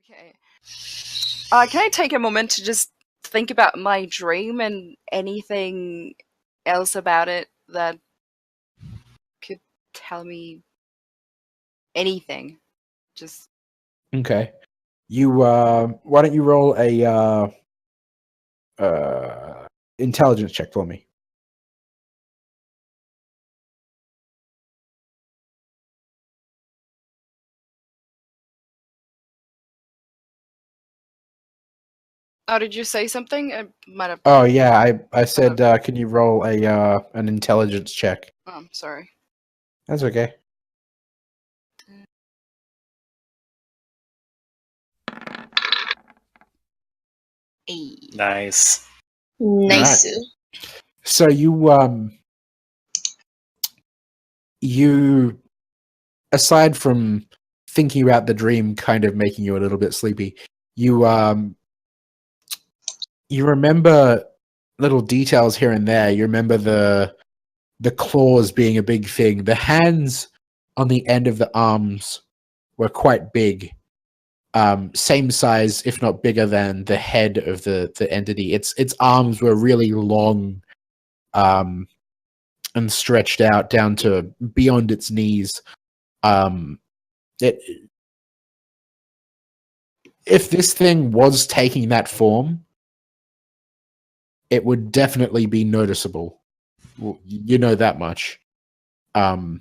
Okay. Can I take a moment to just think about my dream and anything else about it that could tell me anything? Just Okay. You why don't you roll a intelligence check for me? oh, did you say something? I might have. Oh yeah, I said can you roll a an intelligence check? Oh, I'm sorry. That's okay. Nice. Nice. Alright. So you aside from thinking about the dream kind of making you a little bit sleepy, you remember little details here and there. You remember the claws being a big thing. The hands on the end of the arms were quite big. Same size, if not bigger than the head of the entity. Its arms were really long, and stretched out down to beyond its knees. If this thing was taking that form, it would definitely be noticeable. Well, you know that much. Right.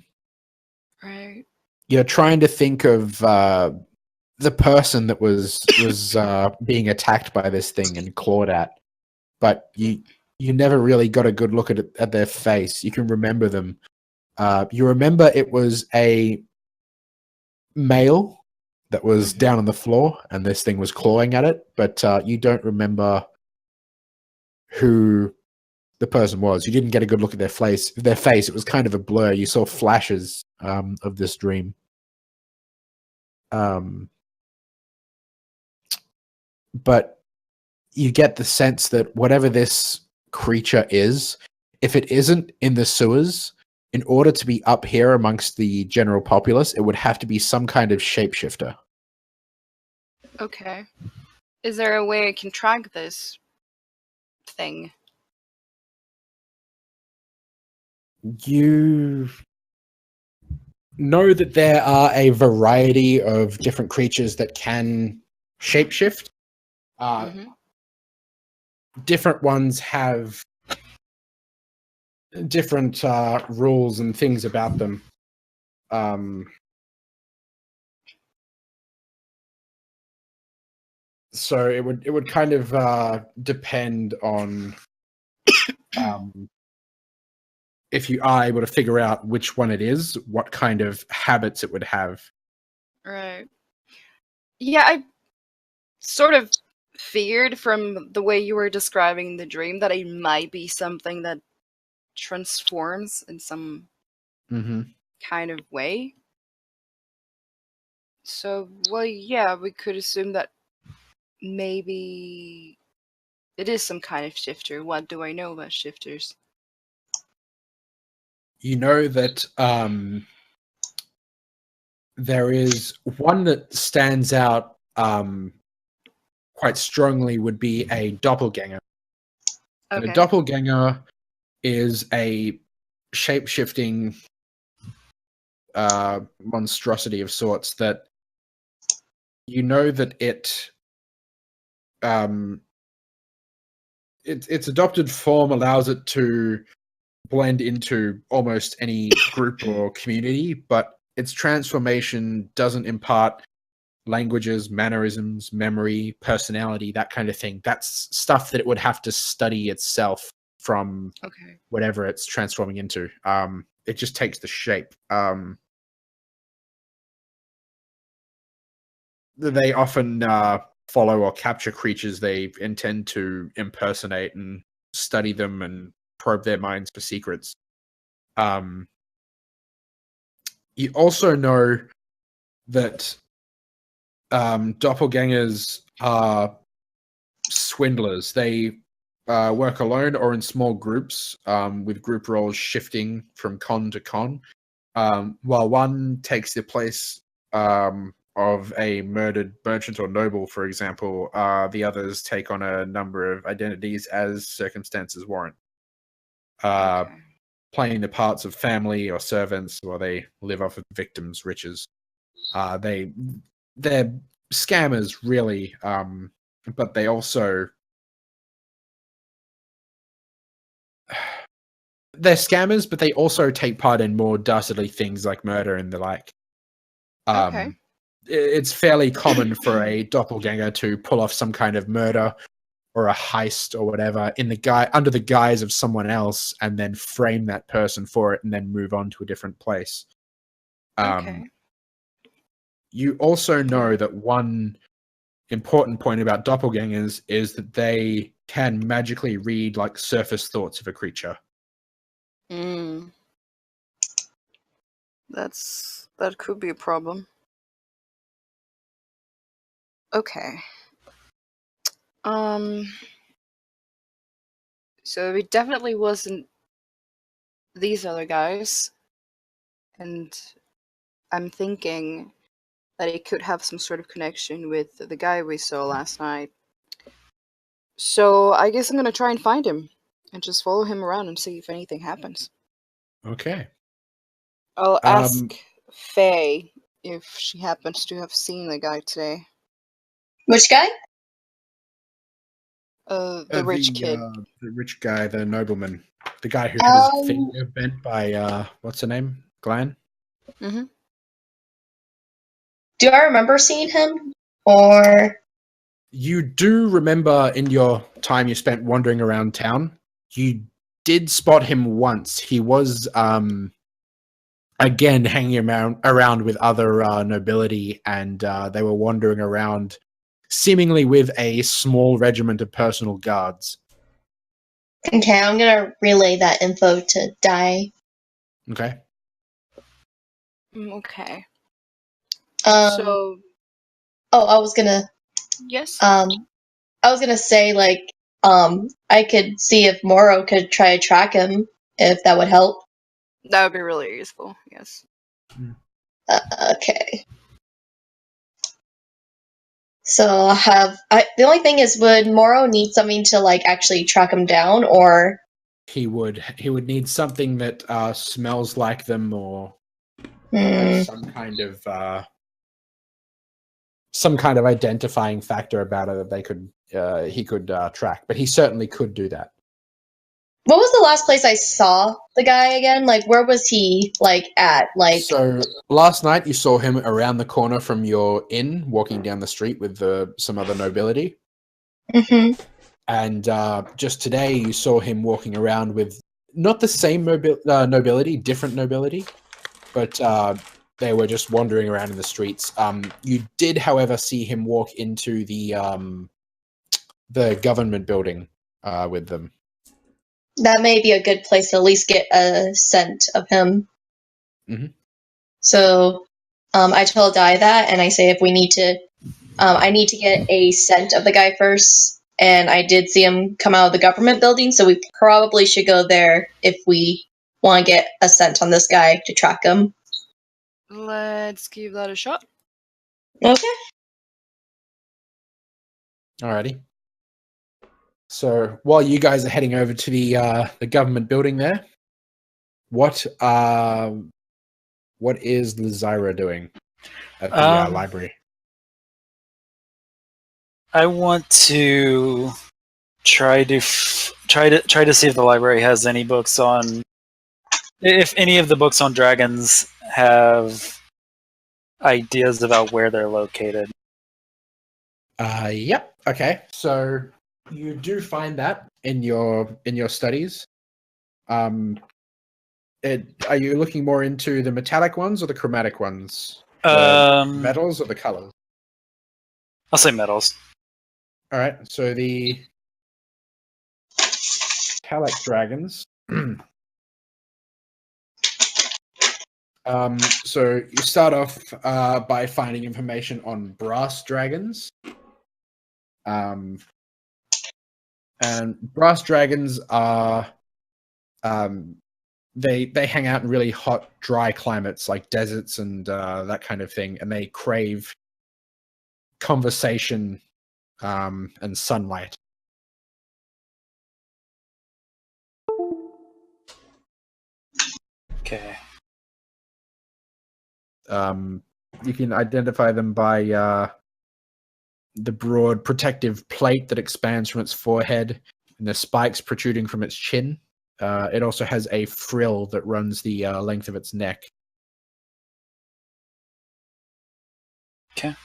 You're trying to think of the person that was being attacked by this thing and clawed at, but you never really got a good look at their face. You can remember them. You remember it was a male that was down on the floor, and this thing was clawing at it, but you don't remember who the person was. You didn't get a good look at their face. It was kind of a blur. You saw flashes of this dream. But you get the sense that whatever this creature is, if it isn't in the sewers, in order to be up here amongst the general populace, it would have to be some kind of shapeshifter. Okay. Is there a way I can track this thing? You know that there are a variety of different creatures that can shapeshift. Different ones have different rules and things about them. So it would kind of depend on if you are able to figure out which one it is, what kind of habits it would have. Right. Yeah, I sort of feared from the way you were describing the dream that it might be something that transforms in some kind of way. So, well, yeah, we could assume that maybe it is some kind of shifter. What do I know about shifters? You know that there is one that stands out quite strongly would be a doppelganger. Okay. A doppelganger is a shape-shifting monstrosity of sorts that you know that its adopted form allows it to blend into almost any group or community, but its transformation doesn't impart languages, mannerisms, memory, personality, that kind of thing. That's stuff that it would have to study itself from whatever it's transforming into. It just takes the shape. They often follow or capture creatures they intend to impersonate and study them and probe their minds for secrets. You also know that doppelgangers are swindlers. They work alone or in small groups, with group roles shifting from con to con. While one takes the place of a murdered merchant or noble, for example, the others take on a number of identities as circumstances warrant. Okay. Playing the parts of family or servants, while they live off of victims' riches. They're scammers, really, but they also they're scammers, but they also take part in more dastardly things like murder and the like. Okay. It's fairly common for a doppelganger to pull off some kind of murder or a heist or whatever under the guise of someone else, and then frame that person for it, and then move on to a different place. Okay. You also know that one important point about doppelgangers is that they can magically read like surface thoughts of a creature. Mm. That could be a problem. Okay. So it definitely wasn't these other guys, and I'm thinking that it could have some sort of connection with the guy we saw last night. So I guess I'm gonna try and find him and just follow him around and see if anything happens. Okay. I'll ask Faye if she happens to have seen the guy today. Which guy? The rich kid. The rich guy, the nobleman, the guy who had his finger bent by what's her name, Glenn. Mm-hmm. Do I remember seeing him, or you do remember in your time you spent wandering around town, you did spot him once. He was again hanging around with other nobility, and they were wandering around seemingly with a small regiment of personal guards. Okay, I'm gonna relay that info to Dai. Okay. Okay. So, I was gonna. Yes. I was gonna say I could see if Moro could try to track him, if that would help. That would be really useful. Yes. Okay. So the only thing is, would Moro need something to actually track him down, or he would need something that smells like them, or has some kind of identifying factor about it that he could track. But he certainly could do that. What was the last place I saw the guy again? Where was he at? So last night you saw him around the corner from your inn, walking down the street with some other nobility. Mm-hmm. And just today you saw him walking around with not the same nobility, different nobility, but they were just wandering around in the streets. You did, however, see him walk into the government building with them. That may be a good place to at least get a scent of him. Mm-hmm. So I told Dai that, and I say if we need to, I need to get a scent of the guy first. And I did see him come out of the government building, so we probably should go there if we want to get a scent on this guy to track him. Let's give that a shot. Okay. Alrighty. So while you guys are heading over to the government building there, what is Lyzira doing at the library? I want to try to see if the library has any books on, if any of the books on dragons have ideas about where they're located. Yep. Okay. So you do find that in your studies. Are you looking more into the metallic ones or the chromatic ones? The metals or the colors? I'll say metals. All right. So the metallic dragons. So you start off by finding information on brass dragons. And brass dragons are they hang out in really hot, dry climates like deserts and that kind of thing, and they crave conversation and sunlight. Okay. You can identify them by the broad protective plate that expands from its forehead and the spikes protruding from its chin. It also has a frill that runs the length of its neck. Okay.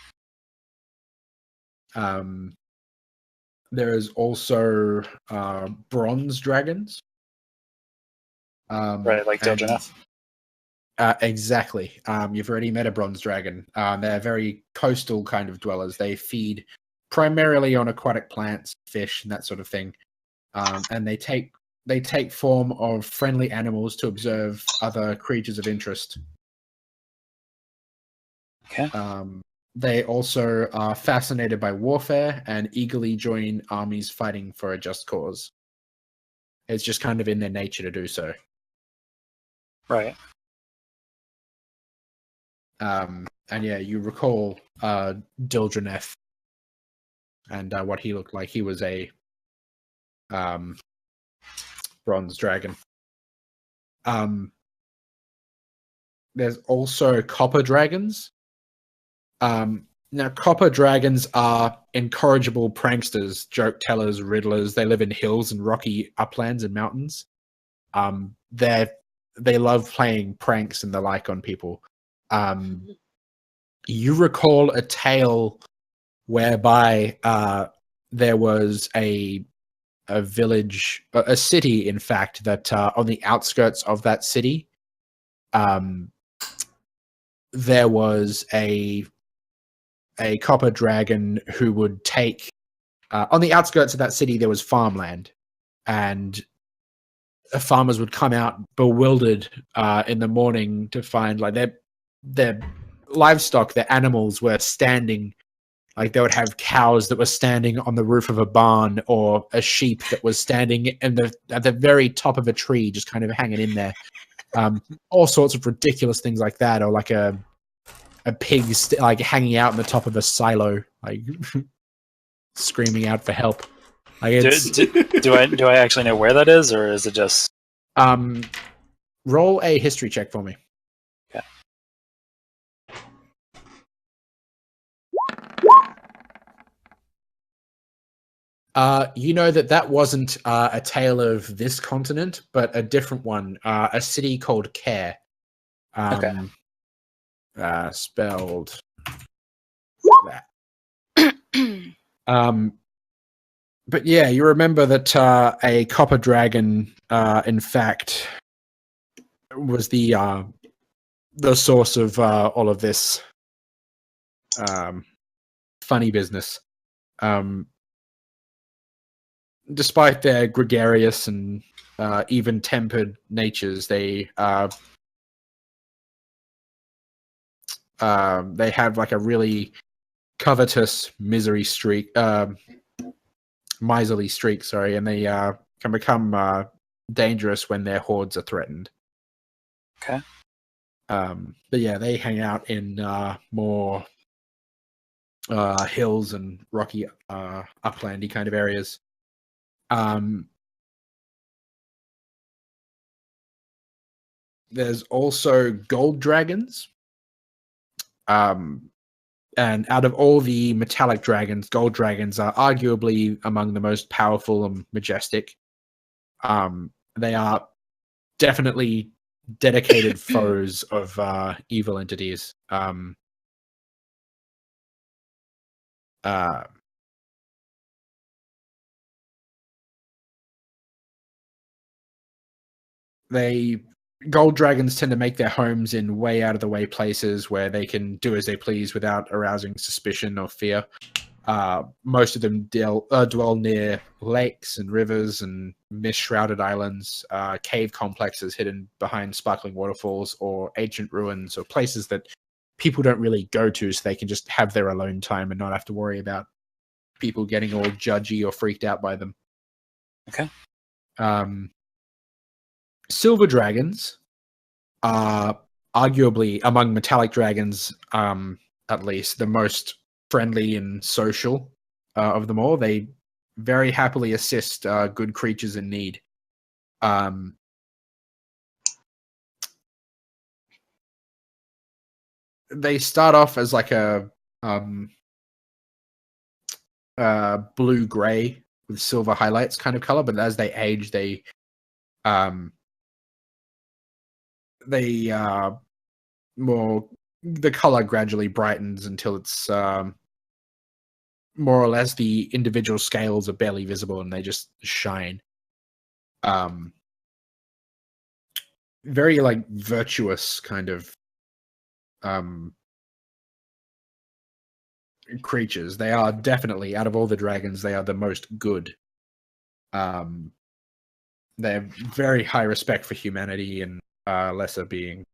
There is also bronze dragons. Right, like and- Dilgeneth. Exactly. You've already met a bronze dragon. They're very coastal kind of dwellers. They feed primarily on aquatic plants, fish, and that sort of thing. And they take form of friendly animals to observe other creatures of interest. Okay. They also are fascinated by warfare and eagerly join armies fighting for a just cause. It's just kind of in their nature to do so. Right. And yeah, you recall Dildreneth and what he looked like. He was a bronze dragon. There's also copper dragons. Now, copper dragons are incorrigible pranksters, joke tellers, riddlers. They live in hills and rocky uplands and mountains. They love playing pranks and the like on people. You recall a tale whereby there was a village, a city, in fact, that on the outskirts of that city, there was a copper dragon who would take on the outskirts of that city. There was farmland, and farmers would come out bewildered in the morning to find like their livestock, their animals were standing. Like they would have cows that were standing on the roof of a barn, or a sheep that was standing at the very top of a tree, just kind of hanging in there. All sorts of ridiculous things like that, or like a pig like hanging out on the top of a silo, like screaming out for help. Like it's do I actually know where that is, or is it just roll a history check for me. Okay. You know that wasn't a tale of this continent, but a different one. A city called Care. Okay. Spelled that. But yeah, you remember that a copper dragon, in fact, was the source of all of this funny business. Despite their gregarious and even-tempered natures, they have like a really covetous miserly streak, sorry, and they can become dangerous when their hordes are threatened. Okay. But yeah, they hang out in more hills and rocky uplandy kind of areas. There's also gold dragons. And out of all the metallic dragons, gold dragons are arguably among the most powerful and majestic. They are definitely dedicated foes of evil entities. Gold dragons tend to make their homes in way out of the way places where they can do as they please without arousing suspicion or fear. Most of them dwell near lakes and rivers and mist-shrouded islands, cave complexes hidden behind sparkling waterfalls, or ancient ruins, or places that people don't really go to, so they can just have their alone time and not have to worry about people getting all judgy or freaked out by them. Okay. Silver dragons are arguably, among metallic dragons, at least, the most friendly and social of them all. They very happily assist good creatures in need. They start off as like a blue-gray with silver highlights kind of color, but as they age, they more the color gradually brightens until it's more or less the individual scales are barely visible and they just shine. Very like virtuous kind of creatures. They are definitely, out of all the dragons, they are the most good. They have very high respect for humanity and lesser being.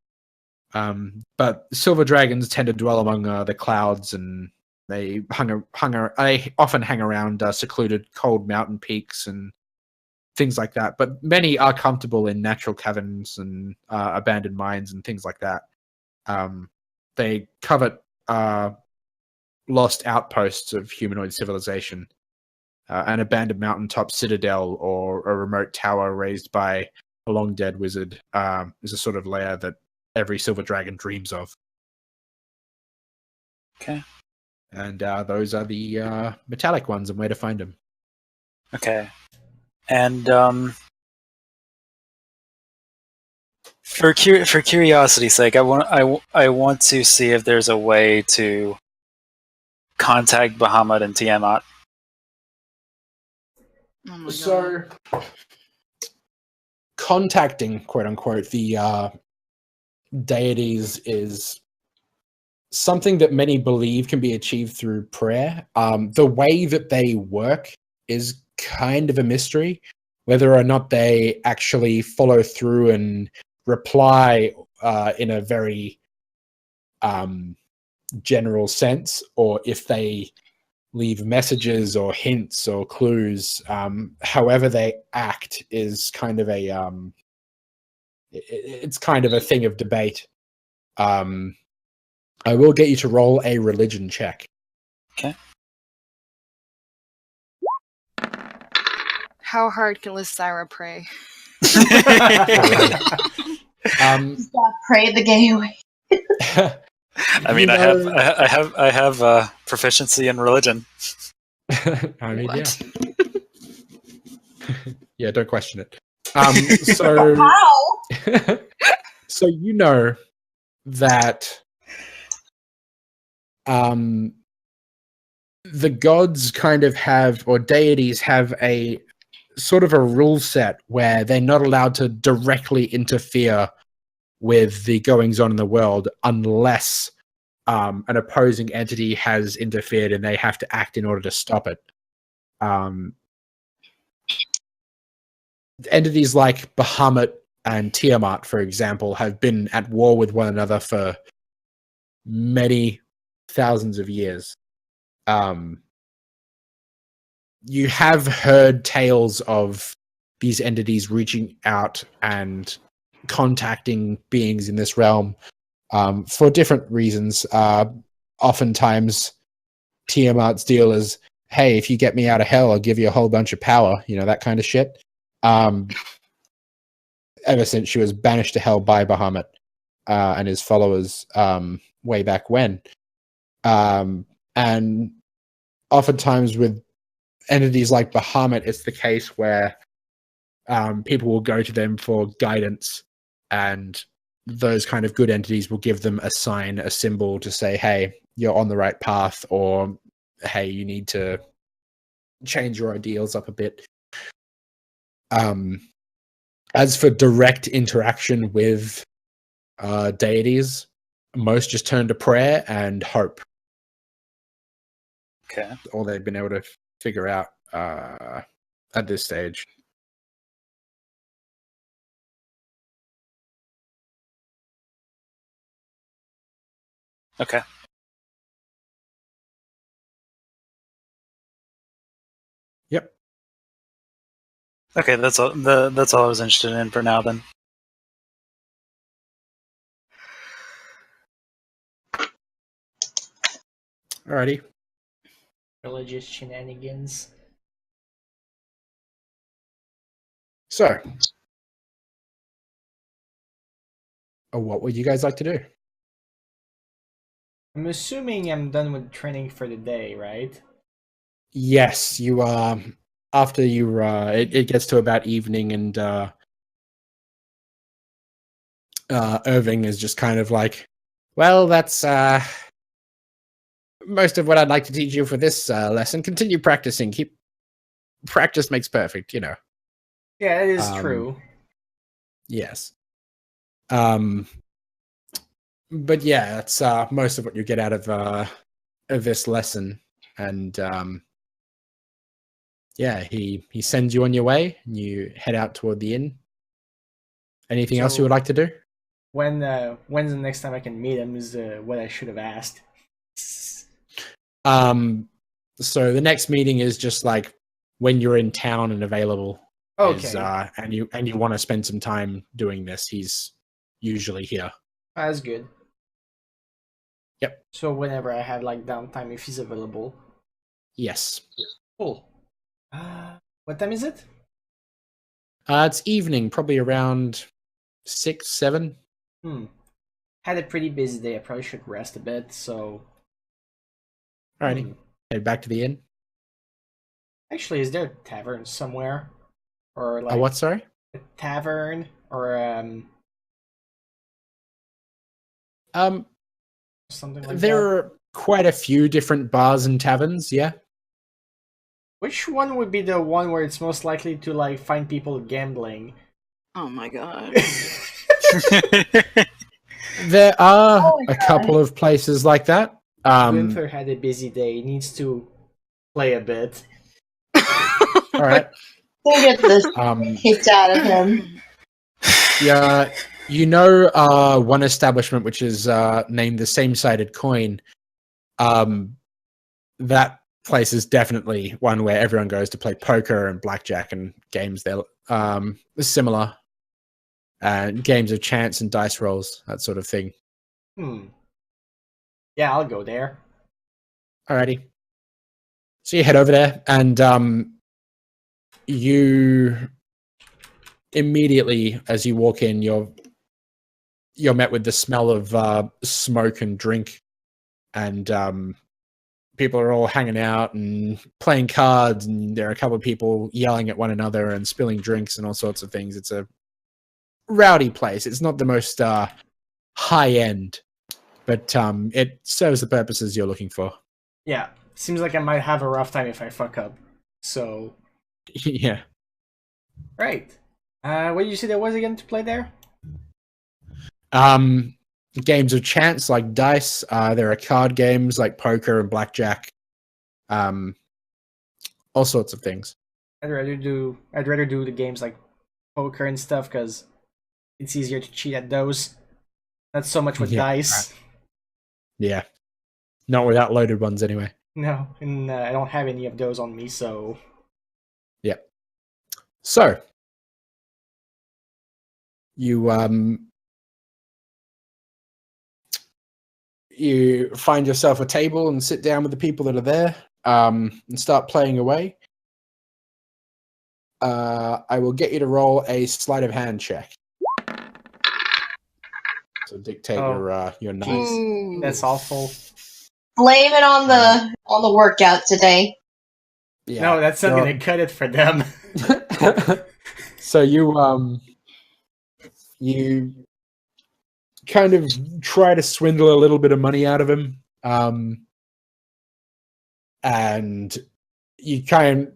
But silver dragons tend to dwell among the clouds, and they often hang around secluded, cold mountain peaks and things like that. But many are comfortable in natural caverns and abandoned mines and things like that. They covet lost outposts of humanoid civilization, an abandoned mountaintop citadel or a remote tower raised by a long dead wizard is a sort of lair that every silver dragon dreams of. Okay. And those are the metallic ones and where to find them. Okay. And for curiosity's sake, I want to see if there's a way to contact Bahamut and Tiamat. Oh my So, God. contacting, quote unquote, the deities is something that many believe can be achieved through prayer. The way that they work is kind of a mystery, whether or not they actually follow through and reply in a very general sense, or if they leave messages or hints or clues. However they act is kind of a it's kind of a thing of debate. I will get you to roll a religion check. Okay. How hard can Lysira pray? Pray the gay away. I mean, I have proficiency in religion. I mean, yeah. What? Yeah, don't question it. So, How? so you know that the gods kind of have, or deities have a sort of a rule set where they're not allowed to directly interfere with the goings on in the world unless an opposing entity has interfered and they have to act in order to stop it. Entities like Bahamut and Tiamat, for example, have been at war with one another for many thousands of years. You have heard tales of these entities reaching out and contacting beings in this realm for different reasons. Oftentimes, Tiamat's deal is, hey, if you get me out of hell, I'll give you a whole bunch of power, that kind of shit. Ever since she was banished to hell by Bahamut and his followers way back when. And oftentimes with entities like Bahamut, it's the case where people will go to them for guidance, and those kind of good entities will give them a sign, a symbol to say, hey, you're on the right path, or hey, you need to change your ideals up a bit. As for direct interaction with deities, most just turn to prayer and hope. Okay. All they've been able to figure out at this stage. Okay. Yep. Okay, that's all. That's all I was interested in for now. Then. Alrighty. religious shenanigans. So, what would you guys like to do? I'm assuming I'm done with training for the day, right? Yes, you are. After you, it gets to about evening, and Irving is just kind of like, well, that's most of what I'd like to teach you for this lesson. Continue practicing. Keep practice makes perfect, you know. Yeah, that is true. Yes. But yeah, that's most of what you get out of this lesson, and yeah, he sends you on your way, and you head out toward the inn. Anything else you would like to do? When's the next time I can meet him is what I should have asked. So the next meeting is just like when you're in town and available. Okay. And you want to spend some time doing this, he's usually here. That's good. Yep. So whenever I have like downtime, if he's available. Yes. Cool. What time is it? It's evening, probably around 6, 7. Had a pretty busy day. I probably should rest a bit. So. Alrighty. Head back to the inn. Actually, is there a tavern somewhere, or like what? Sorry. A tavern or something like there that? are quite a few different bars and taverns. Yeah. Which one would be the one where it's most likely to like find people gambling? Oh my god. There are a couple of places like that. Gunther had a busy day. He needs to play a bit. All right. We'll get this kicked out of him. Yeah, you know, one establishment which is named the Same-Sided Coin. That place is definitely one where everyone goes to play poker and blackjack and games. They're similar, games of chance and dice rolls, that sort of thing. Yeah, I'll go there. Alrighty. So you head over there, and you immediately, as you walk in, you're met with the smell of smoke and drink, and people are all hanging out and playing cards, and there are a couple of people yelling at one another and spilling drinks and all sorts of things. It's a rowdy place. It's not the most high end, but it serves the purposes you're looking for. Yeah, seems like I might have a rough time if I fuck up. So, yeah. Right. What did you say there was again to play there? Games of chance like dice. There are card games like poker and blackjack. All sorts of things. I'd rather do the games like poker and stuff because it's easier to cheat at those. Not so much with dice. Right. Yeah. Not without loaded ones anyway. No, and I don't have any of those on me, so. Yeah. So you you find yourself a table and sit down with the people that are there, and start playing away. I will get you to roll a sleight of hand check. So dictate your nice. That's awful. Blame it on the workout today. Yeah. No, that's not gonna cut it for them. So you kind of try to swindle a little bit of money out of him, and you try to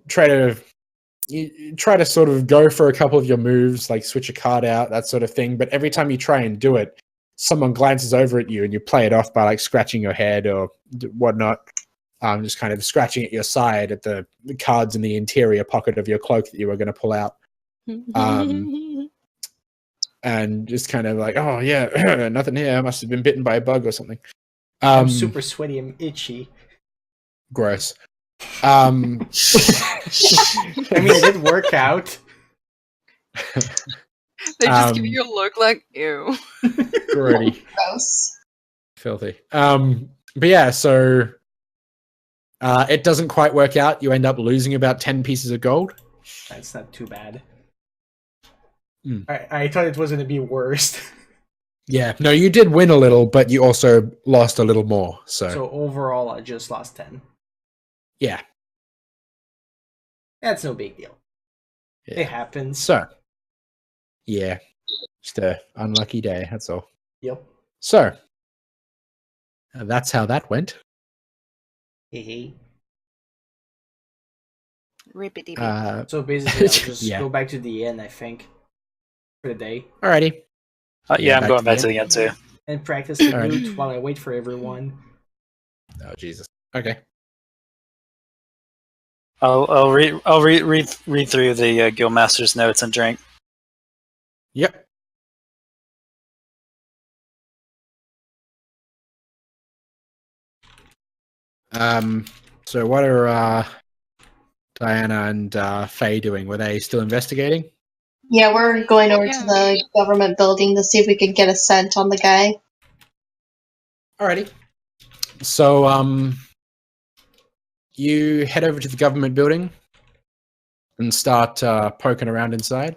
sort of go for a couple of your moves, like switch a card out, that sort of thing. But every time you try and do it, someone glances over at you and you play it off by like scratching your head or whatnot. Just kind of scratching at your side at the cards in the interior pocket of your cloak that you were going to pull out. And just kind of like, oh yeah, nothing here. I must have been bitten by a bug or something. I'm super sweaty. I'm itchy. Gross. I mean, it did work out. They just give you a look like, ew. Grody. Gross. Filthy. But yeah, so It doesn't quite work out. You end up losing about 10 pieces of gold. That's not too bad. Hmm. I thought it was going to be worse. Yeah, no, you did win a little, but you also lost a little more. So overall, I just lost 10. Yeah. That's no big deal. Yeah. It happens. So, yeah, just a unlucky day. That's all. Yep. So, that's how that went. Hey. Rippity. So basically, I'll just Yeah. go back to the inn, I think, for the day. Alrighty. Yeah, I'm back going to back the to the end too. And practice the Alright. loot while I wait for everyone. Oh Jesus. Okay. I'll read through the guildmaster's notes and drink. Yep. So what are Diana and Faye doing? Were they still investigating? Yeah, we're going over to Yeah. the government building to see if we can get a scent on the guy. Alrighty. So you head over to the government building and start poking around inside.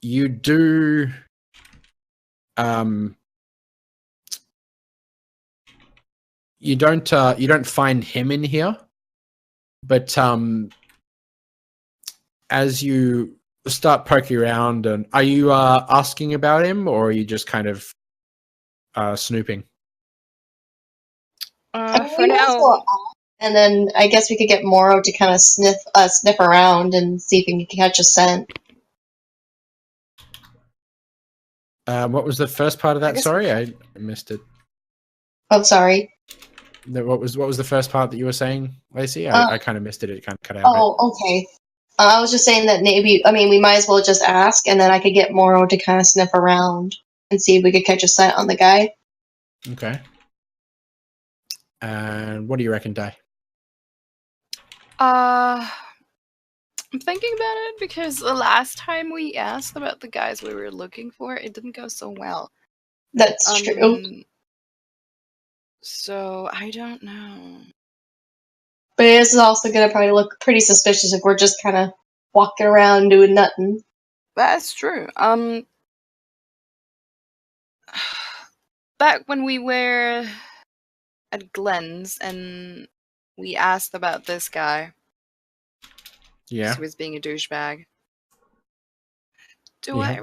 You do you don't find him in here, but as you start poking around, and are you asking about him, or are you just kind of snooping? For We might as now, well ask, and then I guess we could get Moro to kind of sniff around and see if he can catch a scent. What was the first part of I that? guess- Sorry, I missed it. Oh, sorry. What was the first part that you were saying, Lacey? I kind of missed it. It kind of cut out. Oh, okay. I was just saying that maybe, we might as well just ask, and then I could get Moro to kind of sniff around and see if we could catch a scent on the guy. Okay. And what do you reckon, Di? I'm thinking about it because the last time we asked about the guys we were looking for, it didn't go so well. That's true. So I don't know. But this is also going to probably look pretty suspicious if we're just kind of walking around doing nothing. That's true. Back when we were at Glenn's and we asked about this guy, Yeah. he was being a douchebag. Do Yeah. I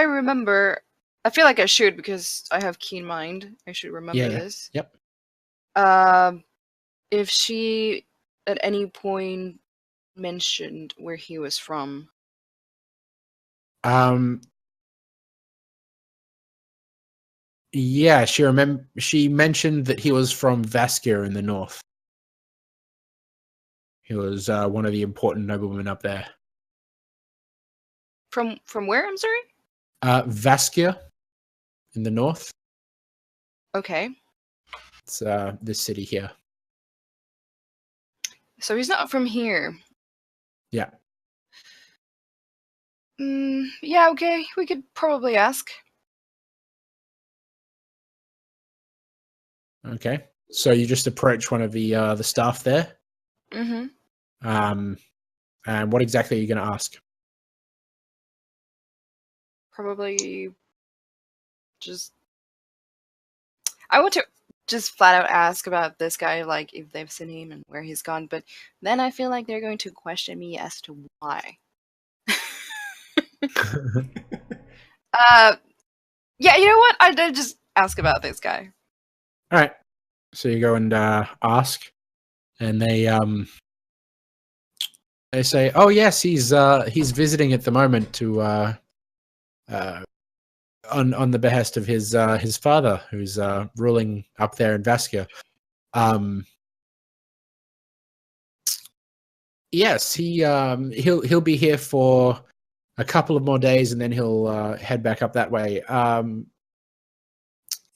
remember? I feel like I should because I have keen mind. I should remember Yeah. this. Yep. If she at any point mentioned where he was from. Yeah, she mentioned that he was from Vaskia in the north. He was one of the important noblemen up there. From where? I'm sorry. Vaskia in the north. Okay. It's this city here. So he's not from here. Yeah. Yeah, okay. We could probably ask. Okay. So you just approach one of the staff there. Mm-hmm. And what exactly are you going to ask? Probably just... I want to just flat out ask about this guy, like, if they've seen him and where he's gone, but then I feel like they're going to question me as to why. Yeah, you know what? I did just ask about this guy. All right. So you go and ask, and they say, "Oh yes, he's visiting at the moment to on the behest of his father, who's ruling up there in Vaskia." Yes, he'll be here for a couple of more days, and then he'll head back up that way.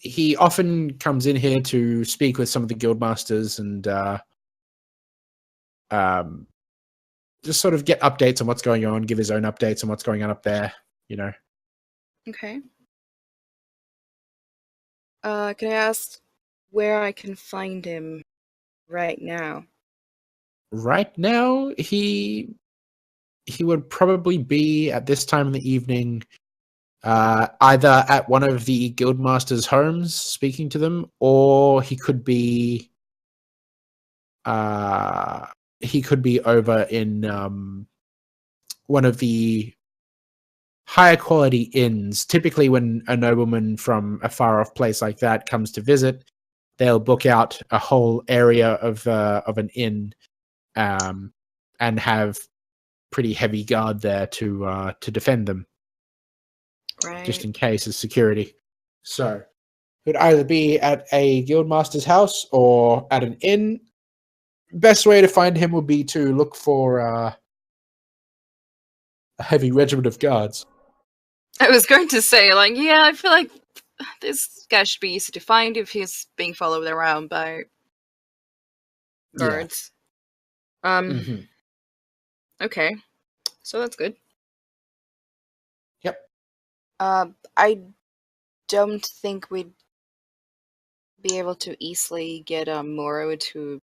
He often comes in here to speak with some of the guildmasters and just sort of get updates on what's going on, give his own updates on what's going on up there, you know. Okay. Can I ask where I can find him right now. Right now, he would probably be at this time in the evening, either at one of the guildmasters' homes speaking to them, or he could be over in one of the higher quality inns. Typically, when a nobleman from a far off place like that comes to visit, they'll book out a whole area of an inn, and have pretty heavy guard there to defend them, Right. just in case as security. So it would either be at a guildmaster's house or at an inn. Best way to find him would be to look for a heavy regiment of guards. I was going to say, like, yeah, I feel like this guy should be easy to find if he's being followed around by guards. Mhm. Okay. So that's good. Yep. I don't think we'd be able to easily get Moro to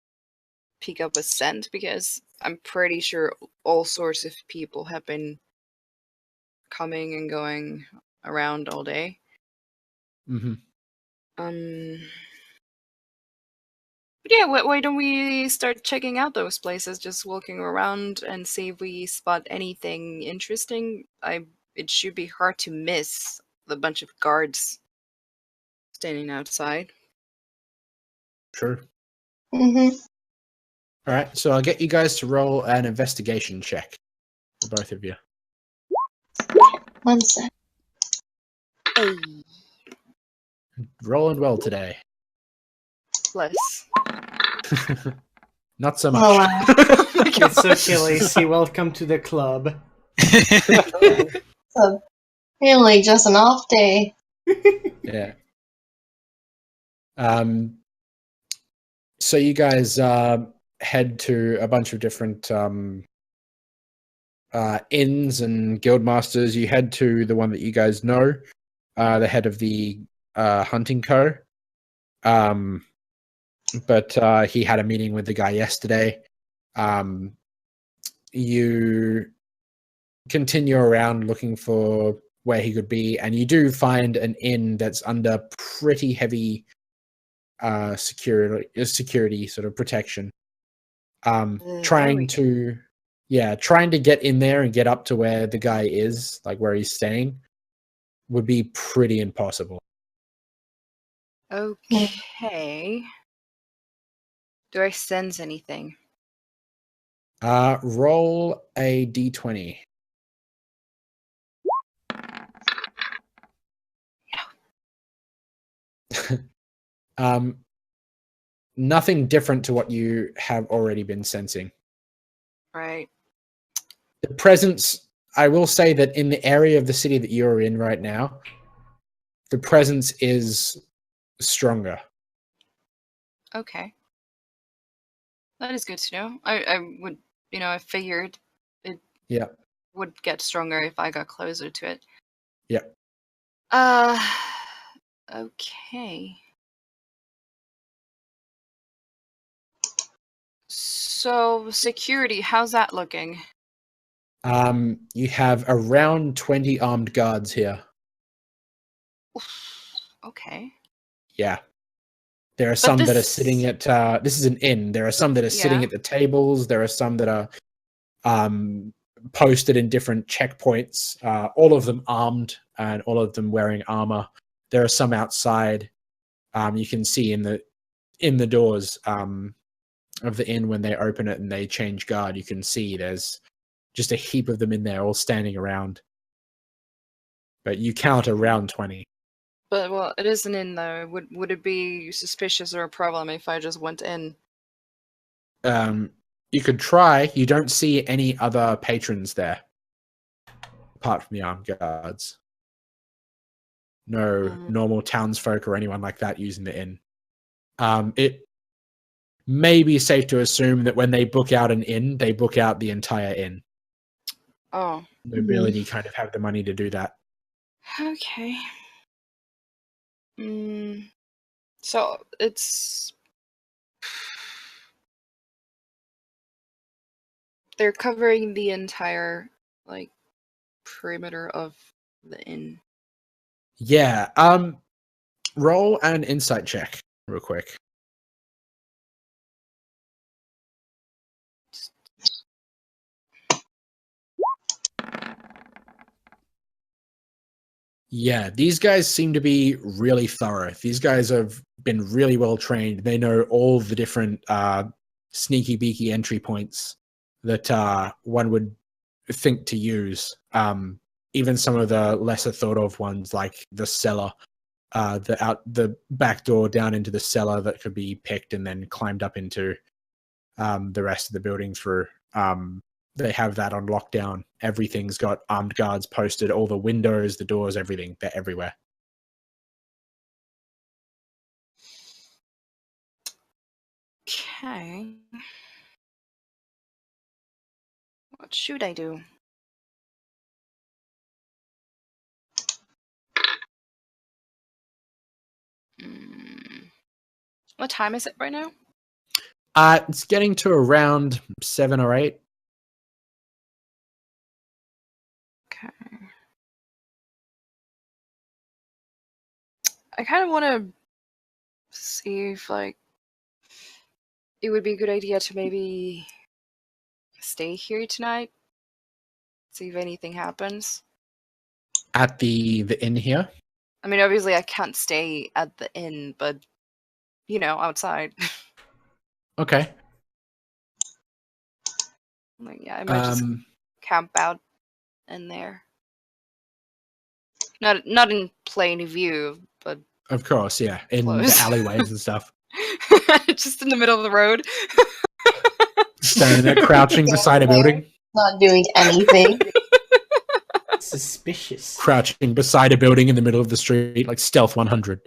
pick up a scent, because I'm pretty sure all sorts of people have been coming and going around all day. Mm-hmm. But yeah, why don't we start checking out those places, just walking around and see if we spot anything interesting. It should be hard to miss the bunch of guards standing outside. True. Mm-hmm. All right, so I'll get you guys to roll an investigation check for both of you. One sec. Hey, Rolling well today. bless. Not so much. Oh, wow. It's okay, Lacey. Welcome to the club. So, really, just an off day. Yeah. So you guys head to a bunch of different inns and guildmasters. You head to the one that you guys know, the head of the hunting co. But he had a meeting with the guy yesterday. You continue around looking for where he could be, and you do find an inn that's under pretty heavy security sort of protection. Trying to get in there and get up to where the guy is, like where he's staying, would be pretty impossible. Okay. Do I sense anything? Roll a d20. Nothing different to what you have already been sensing. Right. The presence, I will say that in the area of the city that you're in right now, the presence is stronger. Okay. That is good to know. I would, I figured it would get stronger if I got closer to it. Yeah. Okay. So, security, how's that looking? You have around 20 armed guards here. Okay. Yeah. There are some that are sitting at, this is an inn. There are some that are sitting at the tables. There are some that are posted in different checkpoints, all of them armed and all of them wearing armor. There are some outside. You can see in the doors of the inn when they open it and they change guard. You can see there's just a heap of them in there, all standing around. But you count around 20. But, well, it is an inn, though. Would it be suspicious or a problem if I just went in? You could try. You don't see any other patrons there, apart from the armed guards. No normal townsfolk or anyone like that using the inn. It may be safe to assume that when they book out an inn, they book out the entire inn. Oh. Nobility kind of have the money to do that. Okay. So it's they're covering the entire like perimeter of the inn. Yeah. Roll an insight check real quick. Yeah, these guys seem to be really thorough. These guys have been really well trained. They know all the different sneaky beaky entry points that one would think to use. Even some of the lesser thought of ones, like the cellar, the back door down into the cellar that could be picked and then climbed up into the rest of the building through. They have that on lockdown. Everything's got armed guards posted, all the windows, the doors, everything. They're everywhere. Okay. What should I do? What time is it right now? It's getting to around 7 or 8. Okay. I kind of want to see if, like, it would be a good idea to maybe stay here tonight. See if anything happens. At the inn here? I mean, obviously I can't stay at the inn, but, you know, outside. Okay. Like, yeah, I might just camp out in there. Not in plain view, but Of course, yeah. In close. the alleyways and stuff. Just in the middle of the road. Standing there, crouching beside a building. Not doing anything. Suspicious. Crouching beside a building in the middle of the street, like Stealth 100.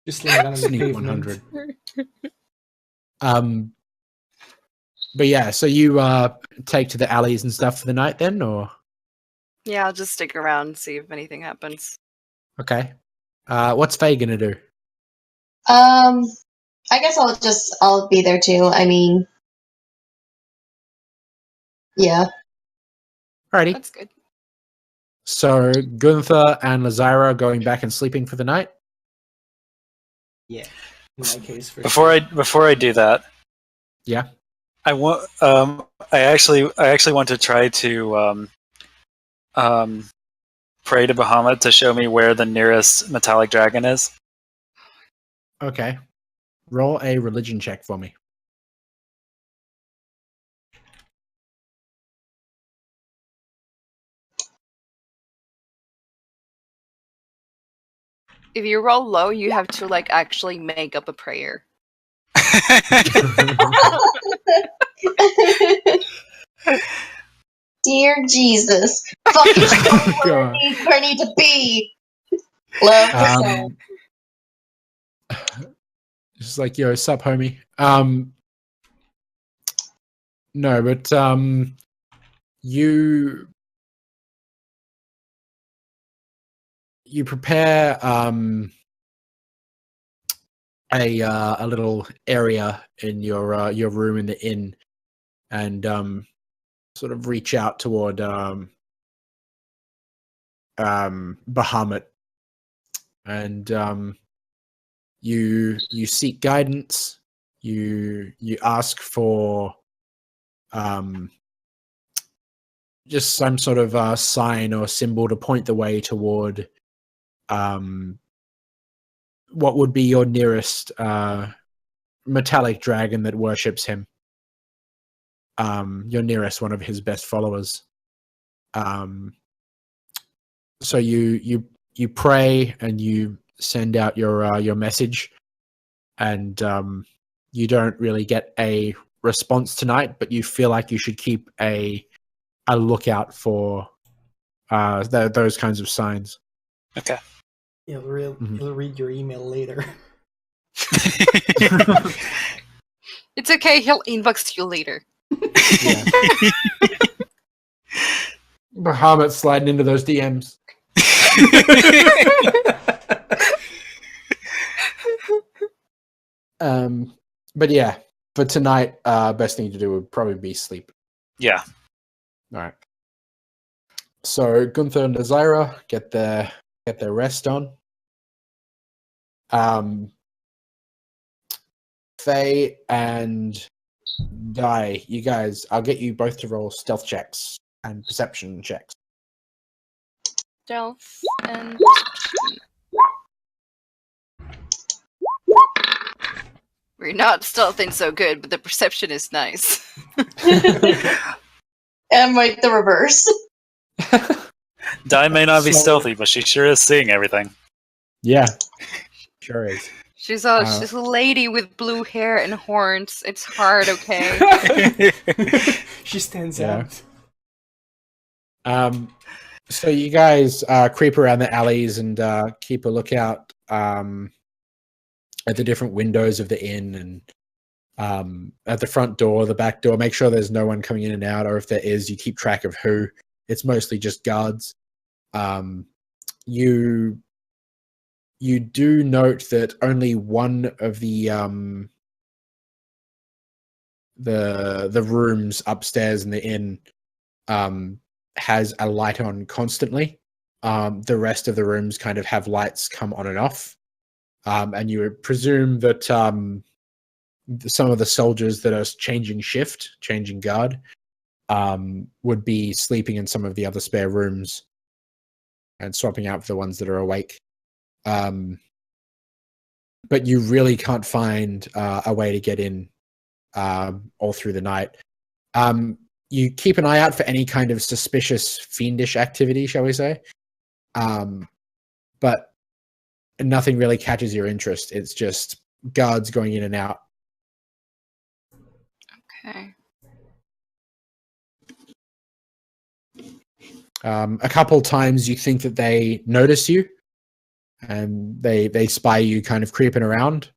Just laying down on the Sneak pavement. 100. But yeah, so you take to the alleys and stuff for the night then, or? Yeah, I'll just stick around and see if anything happens. Okay. What's Faye gonna do? I guess I'll be there too. I mean, yeah. Alrighty. That's good. So Gunther and Lazira are going back and sleeping for the night? Yeah. In my case, for Before I do that, Yeah. I want I actually want to try to pray to Bahamut to show me where the nearest metallic dragon is. Okay. Roll a religion check for me. If you roll low, you have to like actually make up a prayer. Dear Jesus, fucking where I need to be. Love the Just like, yo, sup, homie. No, but you prepare a little area in your room in the inn, and sort of reach out toward Bahamut, and you seek guidance. You ask for just some sort of sign or symbol to point the way toward what would be your nearest metallic dragon that worships him. Your nearest one of his best followers. So you pray and you send out your message, and you don't really get a response tonight, but you feel like you should keep a lookout for those kinds of signs. Okay. You'll read your email later. It's okay, he'll inbox you later. Yeah. Bahamut sliding into those DMs. But yeah, for tonight, best thing to do would probably be sleep. Yeah. All right. So Gunther and Desira get their rest on. Faye and Guy, you guys, I'll get you both to roll stealth checks and perception checks. Stealth and perception. We're not stealthing so good, but the perception is nice. And like the reverse. Di may not be So- stealthy, but she sure is seeing everything. Yeah, sure is. She's a lady with blue hair and horns. It's hard, okay? She stands Yeah. out. So you guys creep around the alleys and keep a lookout at the different windows of the inn and at the front door, the back door. Make sure there's no one coming in and out, or if there is, you keep track of who. It's mostly just guards. You do note that only one of the rooms upstairs in the inn has a light on constantly. The rest of the rooms kind of have lights come on and off. And you would presume that some of the soldiers that are changing guard, would be sleeping in some of the other spare rooms and swapping out for the ones that are awake. But you really can't find a way to get in all through the night. You keep an eye out for any kind of suspicious, fiendish activity, shall we say. But nothing really catches your interest. It's just guards going in and out. Okay. A couple times you think that they notice you and they spy you kind of creeping around,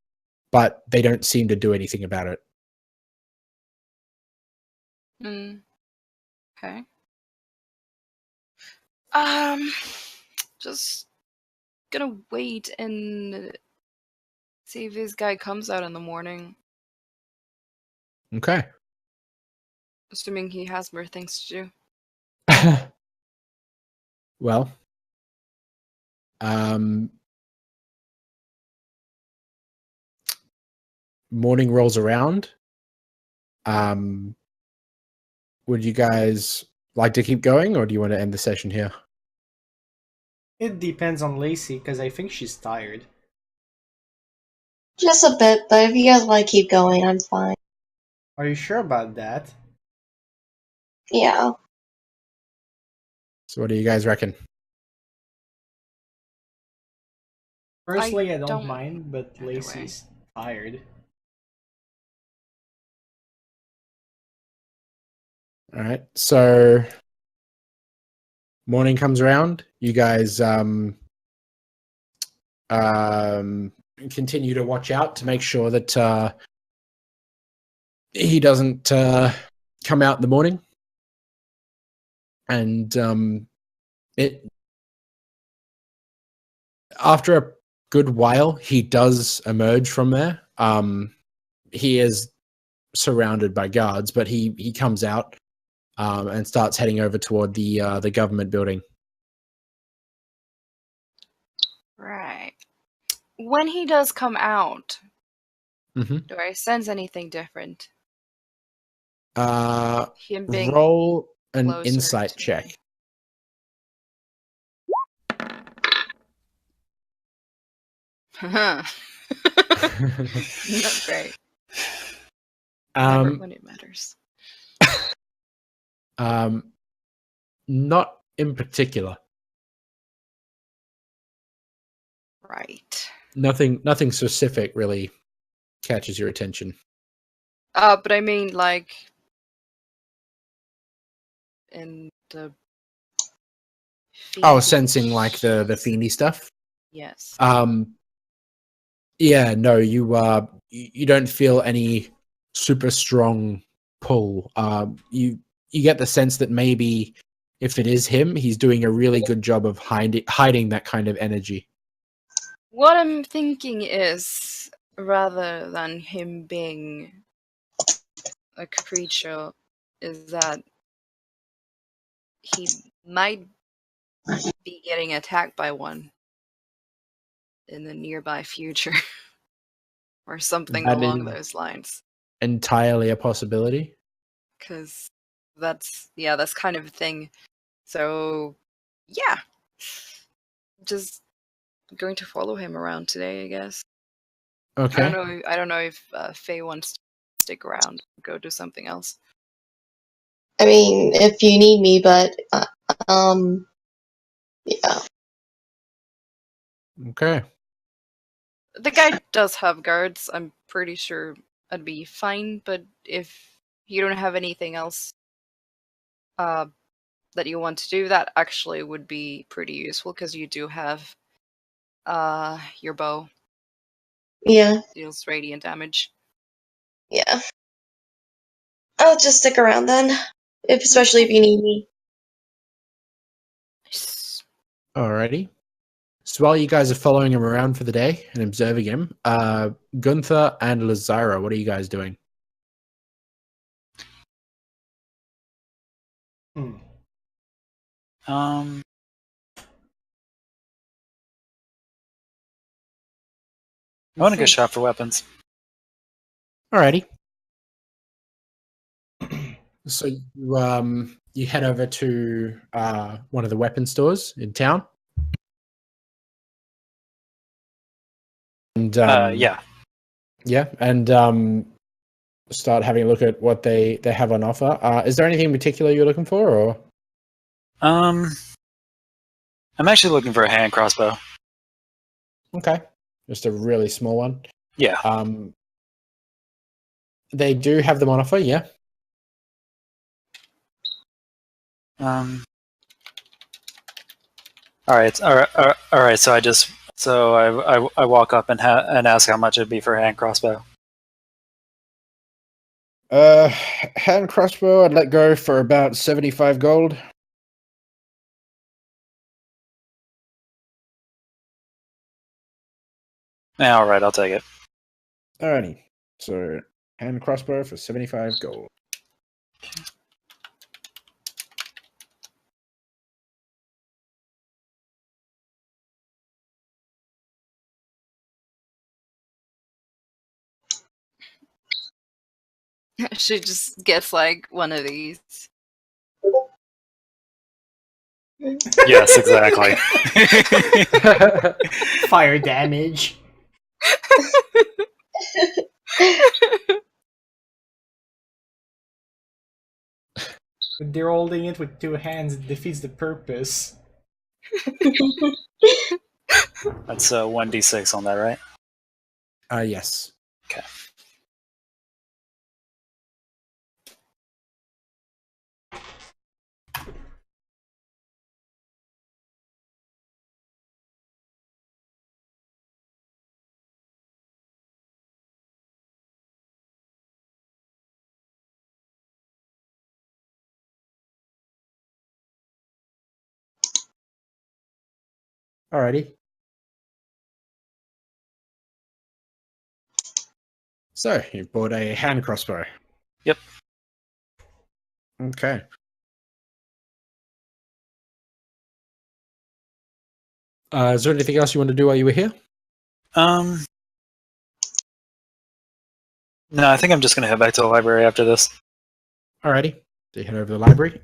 but they don't seem to do anything about it. Okay. Just gonna wait and see if this guy comes out in the morning. Okay. Assuming he has more things to do. Well, morning rolls around. Would you guys like to keep going, or do you want to end the session here? It depends on Lacey, because I think she's tired. Just a bit, but if you guys want to keep going, I'm fine. Are you sure about that? Yeah. So what do you guys reckon? Personally, I don't don't mind, but either way. Lacey's tired. All right. So morning comes around. You guys continue to watch out to make sure that he doesn't come out in the morning. And it after a good while, he does emerge from there. He is surrounded by guards, but he comes out and starts heading over toward the government building. Right. When he does come out, Mhm. do I sense anything different? Uh, Him being roll an closer insight to check. me. Not great. Never when it matters. Not in particular. Right. Nothing specific really catches your attention. But I mean, like, in the. Oh, fiendish- sensing like the fiendy stuff. Yes. Yeah, no, you don't feel any super strong pull. You get the sense that maybe if it is him, he's doing a really good job of hiding that kind of energy. What I'm thinking is, rather than him being a creature, is that he might be getting attacked by one in the nearby future, or something That along is those lines. entirely a possibility. Because that's kind of a thing. So yeah, just going to follow him around today, I guess. Okay. I don't know if Faye wants to stick around, go do something else. I mean, if you need me, but yeah. Okay. The guy does have guards. I'm pretty sure I'd be fine. But if you don't have anything else that you want to do, that actually would be pretty useful because you do have your bow Yeah, deals radiant damage. yeah. I'll just stick around then, especially if you need me. Alrighty. So while you guys are following him around for the day and observing him, Gunther and Lazira, what are you guys doing? Um, I want to go shop for weapons. Alrighty. So you head over to one of the weapon stores in town. And Yeah. Yeah, and start having a look at what they have on offer. Is there anything in particular you're looking for, or? I'm actually looking for a hand crossbow. Okay, just a really small one. Yeah. They do have them on offer. Yeah. All right. All right. So I walk up and ask how much it'd be for a hand crossbow. Hand crossbow, I'd let go for about 75 gold. Yeah, all right, I'll take it. Alrighty. So hand crossbow for 75 gold. She just gets like one of these. Yes, exactly. Fire damage. But they're holding it with two hands. It defeats the purpose. That's 1d6 on that, right? Yes. Okay. Alrighty. So you bought a hand crossbow. Yep. Okay. Is there anything else you want to do while you were here? No, I think I'm just gonna head back to the library after this. Alrighty. So you head over to the library.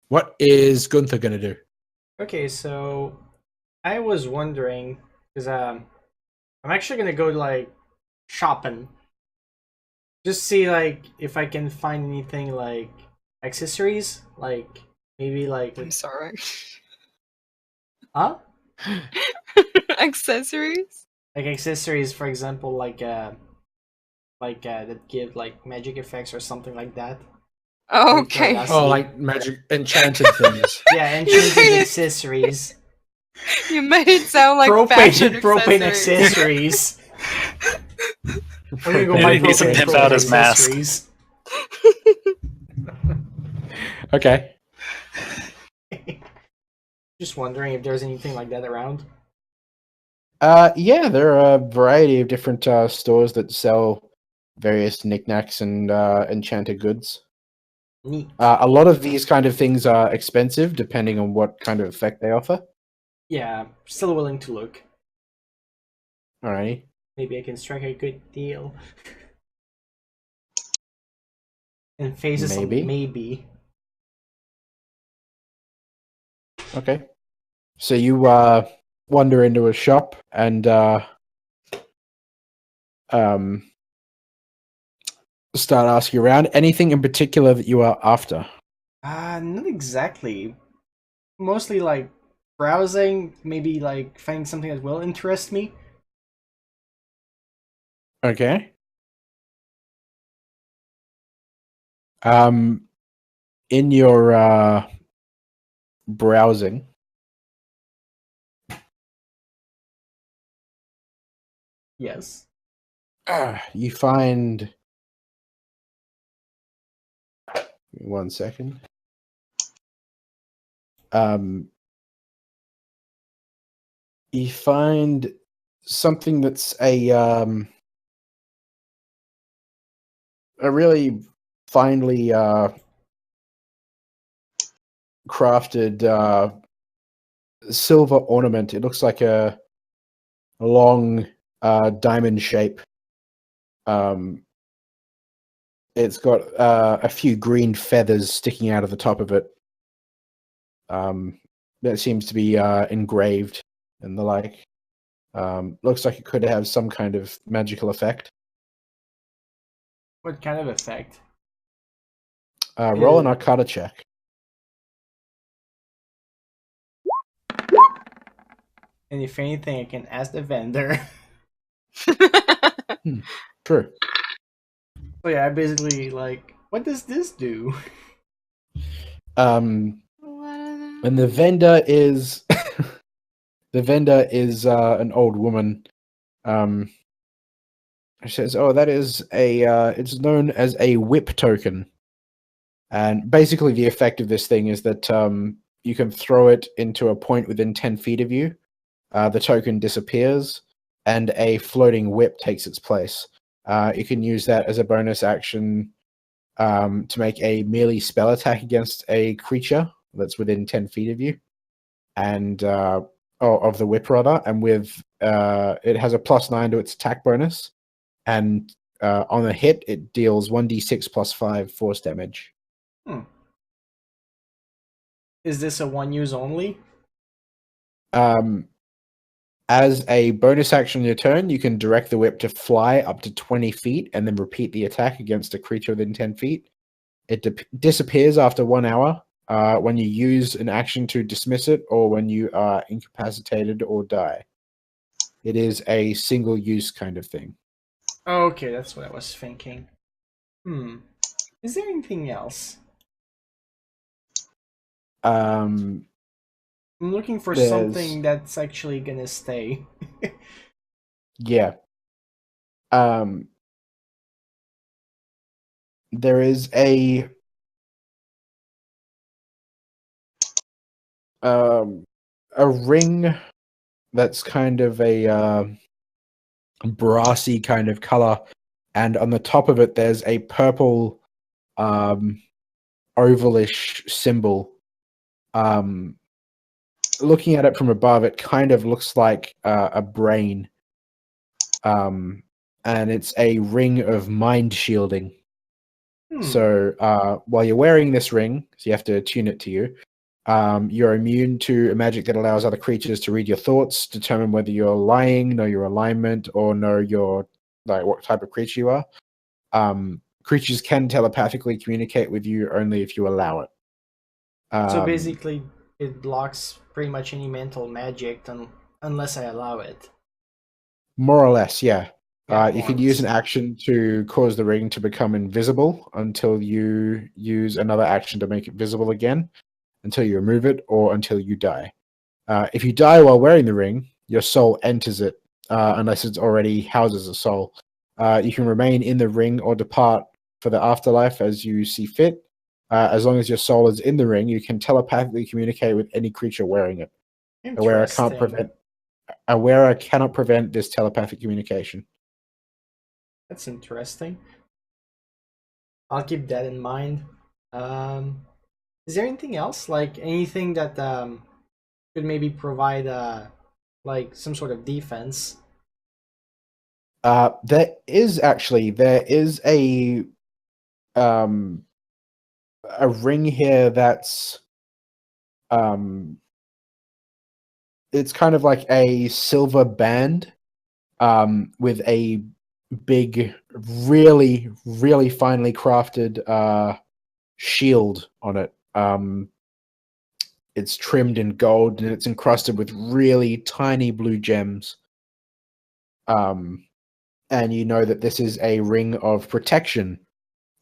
What is Gunther gonna do? Okay, so I was wondering because I'm actually gonna go like shopping, just see like if I can find anything like accessories, like maybe like I'm sorry. huh? Accessories? Like accessories, for example, that give like magic effects or something like that. Oh, okay. Oh, like magic enchanted things. Yeah, enchanted accessories. You made it sound like fashion propane accessories. accessories. We're gonna go buy He needs to propane pimp out his mask. accessories. Okay. Just wondering if there's anything like that around. Yeah, there are a variety of different stores that sell various knickknacks and enchanted goods. Neat. A lot of these kind of things are expensive, depending on what kind of effect they offer. Yeah, still willing to look. Alrighty. Maybe I can strike a good deal. And faces Maybe. maybe. Okay. So you wander into a shop and start asking around. Anything in particular that you are after? Not exactly. Mostly like browsing, maybe like finding something that will interest me. Okay. In your browsing, Yes. you find. Give me 1 second. You find something that's a really finely crafted silver ornament. It looks like a long diamond shape. It's got a few green feathers sticking out of the top of it. That seems to be engraved and the like. Looks like it could have some kind of magical effect. What kind of effect? Roll an Arcana check. And if anything, I can ask the vendor. True. So yeah, I basically like, what does this do? And the vendor is an old woman. She says, "Oh, that is it's known as a whip token." And basically, the effect of this thing is that you can throw it into a point within 10 feet of you. The token disappears, and a floating whip takes its place. You can use that as a bonus action to make a melee spell attack against a creature that's within 10 feet of you, and of the whip rather. And with it has a +9 to its attack bonus, and on a hit, it deals 1d6 +5 force damage. Is this a one use only? As a bonus action on your turn, you can direct the whip to fly up to 20 feet and then repeat the attack against a creature within 10 feet. It disappears after 1 hour when you use an action to dismiss it or when you are incapacitated or die. It is a single use kind of thing. Okay, that's what I was thinking. Is there anything else? Um, I'm looking for There's- something that's actually gonna stay. yeah. There is a ring that's kind of a brassy kind of color, and on the top of it there's a purple ovalish symbol. Looking at it from above, it kind of looks like a brain, and it's a ring of mind shielding. So while you're wearing this ring, so you have to attune it to you, you're immune to a magic that allows other creatures to read your thoughts, determine whether you're lying, know your alignment, or know your what type of creature you are. Creatures can telepathically communicate with you only if you allow it. So basically, it blocks pretty much any mental magic unless I allow it. More or less, yeah. Yeah, You can use an action to cause the ring to become invisible until you use another action to make it visible again, until you remove it, or until you die. If you die while wearing the ring, your soul enters it, unless it already houses a soul. You can remain in the ring or depart for the afterlife as you see fit. As long as your soul is in the ring, you can telepathically communicate with any creature wearing it. Where it can't prevent A wearer cannot prevent this telepathic communication. That's interesting. I'll keep that in mind. Is there anything else, like anything that could maybe provide like some sort of defense? There is a ring here that's it's kind of like a silver band with a big, really, really finely crafted shield on it. It's trimmed in gold and it's encrusted with really tiny blue gems. And you know that this is a ring of protection,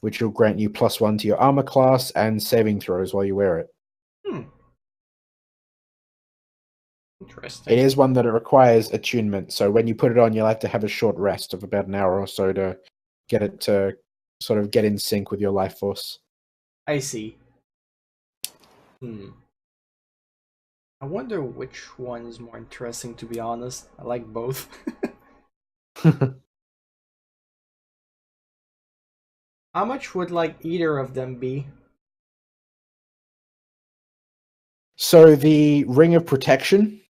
which will grant you +1 to your armor class and saving throws while you wear it. Interesting. It is one that it requires attunement, so when you put it on, you'll have to have a short rest of about an hour or so to get it to sort of get in sync with your life force. I see. I wonder which one is more interesting, to be honest. I like both. How much would like either of them be? So the Ring of Protection,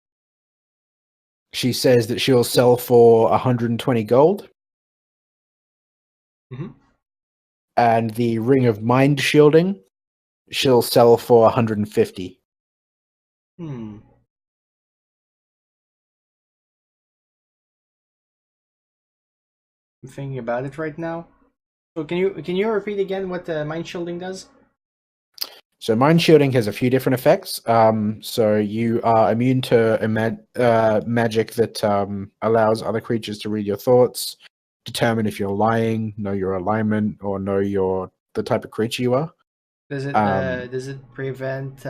she says that she'll sell for 120 gold. And the Ring of Mind Shielding, she'll sell for 150. I'm thinking about it right now. So can you repeat again what the mind shielding does? So Mind Shielding has a few different effects. So you are immune to magic that allows other creatures to read your thoughts, determine if you're lying, know your alignment, or know the type of creature you are. Does it prevent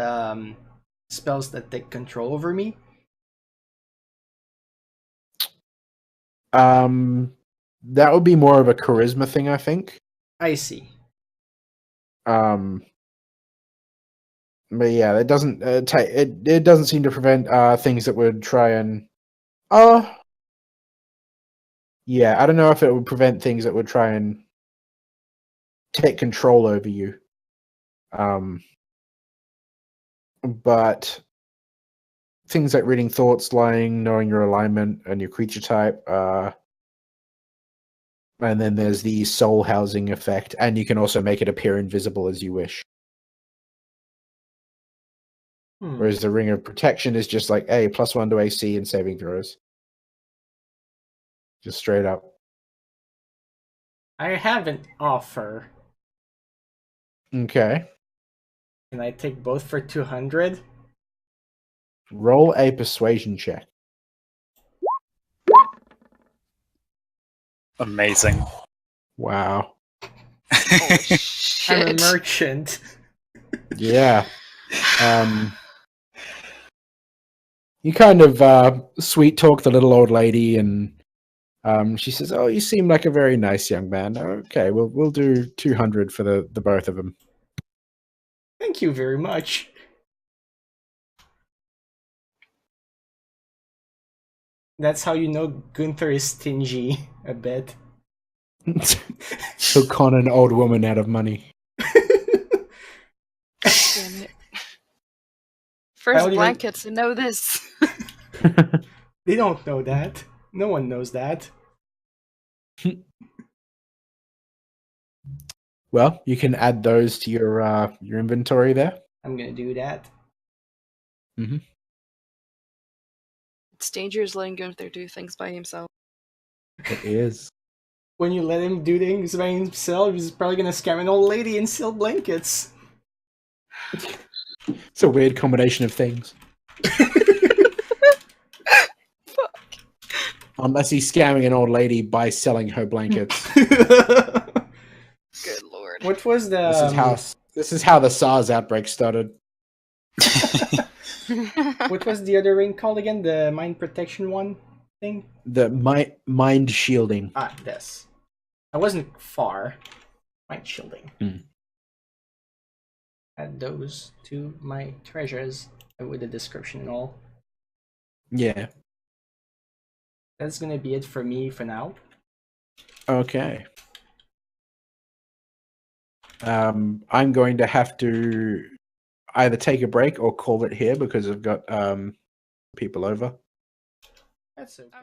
spells that take control over me? That would be more of a charisma thing, I think. I see. But yeah, it doesn't it doesn't seem to prevent things that would try and yeah, I don't know if it would prevent things that would try and take control over you. But things like reading thoughts, lying, knowing your alignment and your creature type, and then there's the soul housing effect, and you can also make it appear invisible as you wish. Whereas the Ring of Protection is just like, hey, +1 to AC and saving throws. Just straight up. I have an offer. Okay. Can I take both for 200? Roll a persuasion check. Amazing. Wow. Holy shit. I'm a merchant. Yeah. You kind of sweet talk the little old lady, and she says, "Oh, you seem like a very nice young man. Okay, we'll do 200 for the both of them." Thank you very much. That's how you know Gunther is stingy a bit. He'll con an old woman out of money. Damn it. First blankets, I know this. They don't know that. No one knows that. Well, you can add those to your inventory there. I'm gonna do that. It's dangerous letting Gunther do things by himself. It is. When you let him do things by himself, he's probably gonna scam an old lady and steal blankets. It's a weird combination of things. Fuck. Unless he's scamming an old lady by selling her blankets. Good lord. What was the This is how the SARS outbreak started. what was the other ring called again? The mind protection one thing? The mind shielding. Ah, this. I wasn't far. Mind shielding. Add those to my treasures with the description and all. Yeah. that's gonna be it for me for now. Okay. I'm going to have to either take a break or call it here because I've got people over. That's okay.